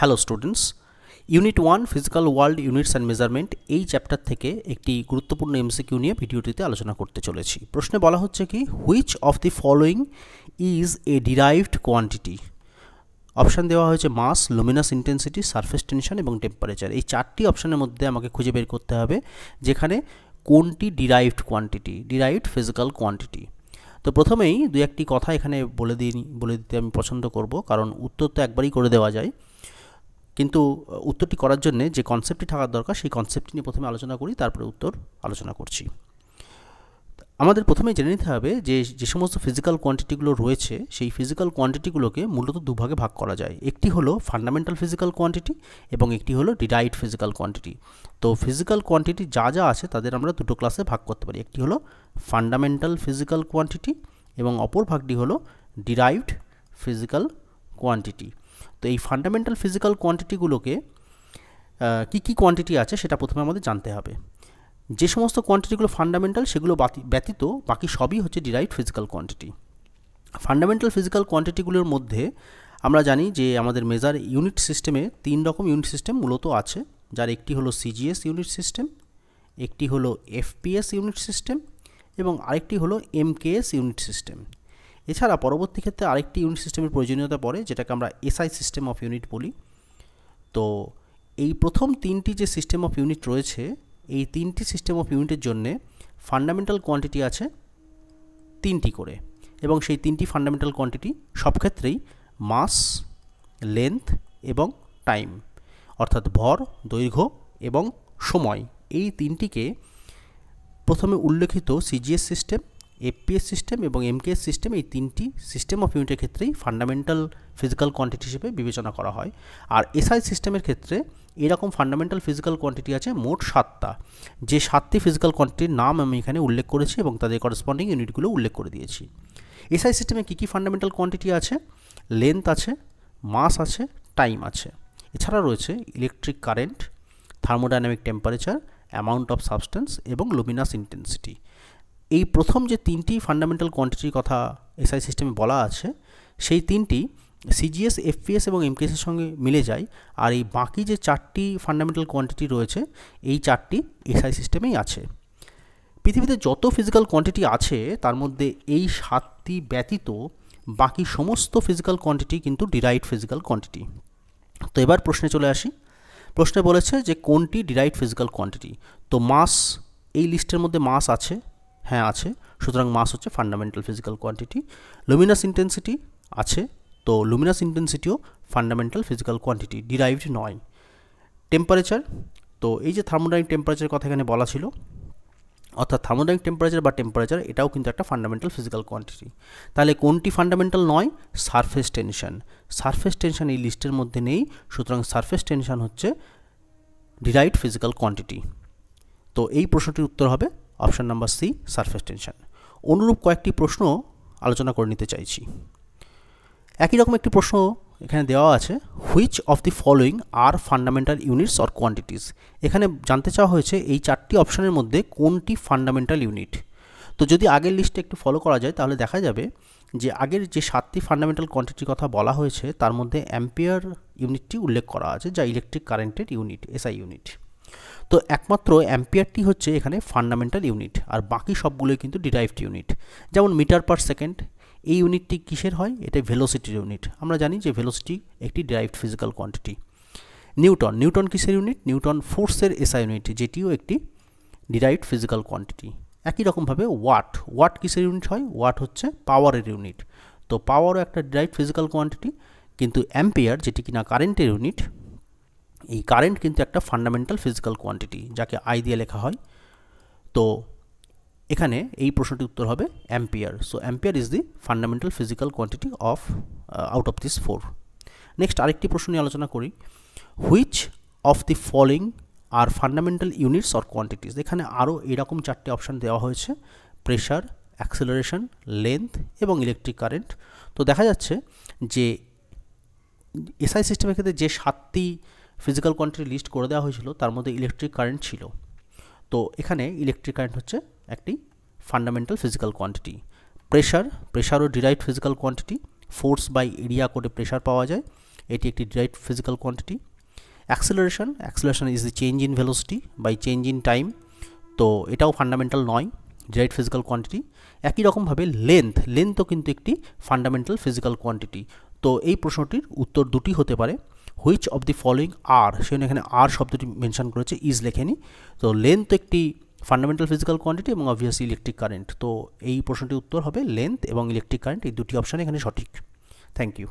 Hello students, unit 1 physical world units and measurement এই chapter থেকে একটি গুরুত্বপূর্ণ এমসিকিউ নিয়ে ভিডিওটিতে আলোচনা করতে চলেছি। প্রশ্নে বলা হচ্ছে কি, which of the following is a derived quantity. Option দেওয়া হয়েছে মাস, লুমিনাস ইন্টেন্সিটি, সারফেস টেনশন এবং টেম্পারেচার। এই চারটি অপশানের মধ্যে আমাকে খুঁজে বের করতে হবে যেখানে কোনটি derived quantity, derived physical quantity. তো প্রথমেই দু একটি কথা এখানে বলে দিতে আমি পছন্দ করব, কারণ উত্তর তো একবারই করে দেওয়া যায়, কিন্তু উত্তরটি করার জন্য যে কনসেপ্টটি থাকার দরকার সেই কনসেপ্টটি নিয়ে প্রথমে আলোচনা করি, তারপরে উত্তর আলোচনা করছি। আমাদের প্রথমে জেনে নিতে হবে যে সমস্ত ফিজিক্যাল কোয়ান্টিটিগুলো রয়েছে সেই ফিজিক্যাল কোয়ান্টিটিগুলোকে মূলত দুভাগে ভাগ করা যায়। একটি হলো ফান্ডামেন্টাল ফিজিক্যাল কোয়ান্টিটি এবং একটি হলো ডিরাইভড ফিজিক্যাল কোয়ান্টিটি। তো ফিজিক্যাল কোয়ান্টিটি যা যা আছে তাদের আমরা দুটো ক্লাসে ভাগ করতে পারি। একটি হলো ফান্ডামেন্টাল ফিজিক্যাল কোয়ান্টিটি এবং অপর ভাগটি হলো ডিরাইভড ফিজিক্যাল কোয়ান্টিটি। তো এই ফান্ডামেন্টাল ফিজিক্যাল কোয়ান্টিটিগুলোকে কী কোয়ান্টিটি আছে সেটা প্রথমে আমাদের জানতে হবে। যে সমস্ত কোয়ান্টিটিগুলো ফান্ডামেন্টাল সেগুলো ব্যতীত বাকি সবই হচ্ছে derived physical quantity. Fundamental physical কোয়ান্টিটিগুলোর মধ্যে আমরা জানি যে আমাদের মেজার ইউনিট সিস্টেমে 3 রকম ইউনিট সিস্টেম মূলত আছে, যার একটি হলো সিজিএস ইউনিট সিস্টেম, একটি হলো এফপিএস ইউনিট সিস্টেম এবং আরেকটি হলো এমকেএস ইউনিট সিস্টেম। এছাড়া পরবর্তী ক্ষেত্রে আরেকটি ইউনিট সিস্টেমের প্রয়োজনীয়তা পড়ে, যেটাকে আমরা এসআই সিস্টেম অফ ইউনিট বলি। তো এই প্রথম তিনটি যে সিস্টেম অফ ইউনিট রয়েছে, এই তিনটি সিস্টেম অফ ইউনিটের জন্যে ফান্ডামেন্টাল কোয়ান্টিটি আছে 3টি করে, এবং সেই 3টি ফান্ডামেন্টাল কোয়ান্টিটি সব ক্ষেত্রেই মাস, লেন্থ এবং টাইম, অর্থাৎ ভর, দৈর্ঘ্য এবং সময়, এই তিনটিকে প্রথমে উল্লেখিত সিজিএস সিস্টেম, এফপিএস সিস্টেম এবং এমকেএস সিস্টেম, এই তিনটি সিস্টেম অফ ইউনিটের ক্ষেত্রেই ফান্ডামেন্টাল ফিজিক্যাল কোয়ান্টিটি হিসেবে বিবেচনা করা হয়। আর এসআই সিস্টেমের ক্ষেত্রে এরকম ফান্ডামেন্টাল ফিজিক্যাল কোয়ান্টিটি আছে মোট 7টা, যে 7টি ফিজিক্যাল কোয়ান্টিটির নাম আমি এখানে উল্লেখ করেছি এবং তাদের করেসপন্ডিং ইউনিটগুলো উল্লেখ করে দিয়েছি। এসআই সিস্টেমে কী কী ফান্ডামেন্টাল কোয়ান্টিটি আছে? লেন্থ আছে, মাস আছে, টাইম আছে। এছাড়া রয়েছে electric current, thermodynamic temperature, amount of substance এবং লুমিনাস ইন্টেন্সিটি। এই প্রথম যে 3টি ফান্ডামেন্টাল কোয়ান্টিটির কথা এসআই সিস্টেমে বলা আছে, সেই 3টি সিজিএস, এফপিএস এবং এমকেএসের সঙ্গে মিলে যায়, আর এই বাকি যে 4টি ফান্ডামেন্টাল কোয়ান্টিটি রয়েছে এই 4টি এসআই সিস্টেমেই আছে। পৃথিবীতে যত ফিজিক্যাল কোয়ান্টিটি আছে তার মধ্যে এই 7টি ব্যতীত বাকি সমস্ত ফিজিক্যাল কোয়ান্টিটি কিন্তু ডিরাইভড ফিজিক্যাল কোয়ান্টিটি। তো এবার প্রশ্নে চলে আসি। প্রশ্নে বলেছে যে কোনটি ডিরাইভড ফিজিক্যাল কোয়ান্টিটি। তো মাস, এই লিস্টের মধ্যে মাস আছে, হ্যাঁ আছে, সুতরাং মাস হচ্ছে fundamental physical quantity. Luminous intensity আছে, তো লুমিনাস ইন্টেন্সিটিও ফান্ডামেন্টাল ফিজিক্যাল কোয়ান্টিটি, ডিরাইভড নয়। টেম্পারেচার, তো এই যে থার্মোডাইনামিক টেম্পারেচারের কথা এখানে বলা ছিল, অর্থাৎ থার্মোডাইনামিক টেম্পারেচার বা টেম্পারেচার এটাও কিন্তু একটা ফান্ডামেন্টাল ফিজিক্যাল কোয়ান্টিটি। তাহলে কোনটি ফান্ডামেন্টাল নয়? Surface tension. সারফেস টেনশন এই লিস্টের মধ্যে নেই, সুতরাং সারফেস টেনশন হচ্ছে ডিরাইভড ফিজিক্যাল কোয়ান্টিটি। তো এই প্রশ্নটির উত্তর হবে option number C, surface tension. অনুরূপ কয়েকটি প্রশ্ন আলোচনা করে নিতে চাইছি। একই রকম একটি প্রশ্ন এখানে দেওয়া আছে, which of the following R fundamental units or quantities. এখানে জানতে চাওয়া হয়েছে এই 4টি অপশানের মধ্যে কোনটি ফান্ডামেন্টাল ইউনিট। তো যদি আগের লিস্টে একটু ফলো করা যায় তাহলে দেখা যাবে যে আগের যে 7টি ফান্ডামেন্টাল কোয়ান্টিটির কথা বলা হয়েছে তার মধ্যে অ্যাম্পিয়ার ইউনিটটি উল্লেখ করা আছে, যা ইলেকট্রিক কারেন্টের ইউনিট, এসআই ইউনিট। তো একমাত্র অ্যাম্পিয়ারটি হচ্ছে এখানে ফান্ডামেন্টাল ইউনিট, আর বাকি সবগুলোই কিন্তু ডিরাইভড ইউনিট। যেমন মিটার পার সেকেন্ড, এই ইউনিটটি কিসের হয়? এটা ভেলোসিটির ইউনিট। আমরা জানি যে ভেলোসিটি একটি derived physical quantity. Newton, Newton কিসের ইউনিট? নিউটন ফোর্সের এসআই ইউনিট, যেটিও একটি ডিরাইভড ফিজিক্যাল কোয়ান্টিটি। একই রকমভাবে ওয়াট, ওয়াট কিসের ইউনিট হয়? ওয়াট হচ্ছে পাওয়ারের ইউনিট, তো পাওয়ারও একটা ডিরাইভড ফিজিক্যাল কোয়ান্টিটি। কিন্তু অ্যাম্পিয়ার, যেটি কিনা কারেন্টের ইউনিট, এই কারেন্ট কিন্তু একটা ফান্ডামেন্টাল ফিজিক্যাল কোয়ান্টিটি, যাকে আই দিয়ে লেখা হয়। তো এখানে এই প্রশ্নটির উত্তর হবে ampere. So ampere is the fundamental physical quantity of out of this 4। Next আরেকটি প্রশ্ন নিয়ে আলোচনা করি, which of the following R fundamental units or quantities. এখানে আরও এরকম 4টে অপশান দেওয়া হয়েছে, প্রেশার, অ্যাক্সেলারেশন, লেন্থ এবং ইলেকট্রিক কারেন্ট। তো দেখা যাচ্ছে যে এসআই সিস্টেমের ক্ষেত্রে যে 7টি ফিজিক্যাল কোয়ান্টিটি লিস্ট করে দেওয়া হয়েছিল তার মধ্যে ইলেকট্রিক কারেন্ট ছিল। তো এখানে ইলেকট্রিক কারেন্ট হচ্ছে একটি ফান্ডামেন্টাল ফিজিক্যাল কোয়ান্টিটি। প্রেশারও derived physical quantity, force by area করে প্রেশার পাওয়া যায়। এটি একটি derived physical quantity. Acceleration is the change in velocity by change in time, তো এটাও ফান্ডামেন্টাল নয়, ডিরাইভড ফিজিক্যাল কোয়ান্টিটি। একই রকমভাবে লেন্থও কিন্তু একটি ফান্ডামেন্টাল ফিজিক্যাল কোয়ান্টিটি। তো এই প্রশ্নটির উত্তর দুটি হতে পারে। হুইচ অফ দি ফলোয়িং আর, সেজন্য এখানে আর শব্দটি মেনশন করেছে, ইজ লেখেনি। তো লেন্থ একটি ফান্ডামেন্টাল ফিজিক্যাল কোয়ান্টিটি এবং অবভিয়াসলি ইলেকট্রিক কারেন্ট। তো এই প্রশ্নটির উত্তর হবে লেন্থ এবং ইলেকট্রিক কারেন্ট, এই দুটি অপশান এখানে সঠিক। Thank you.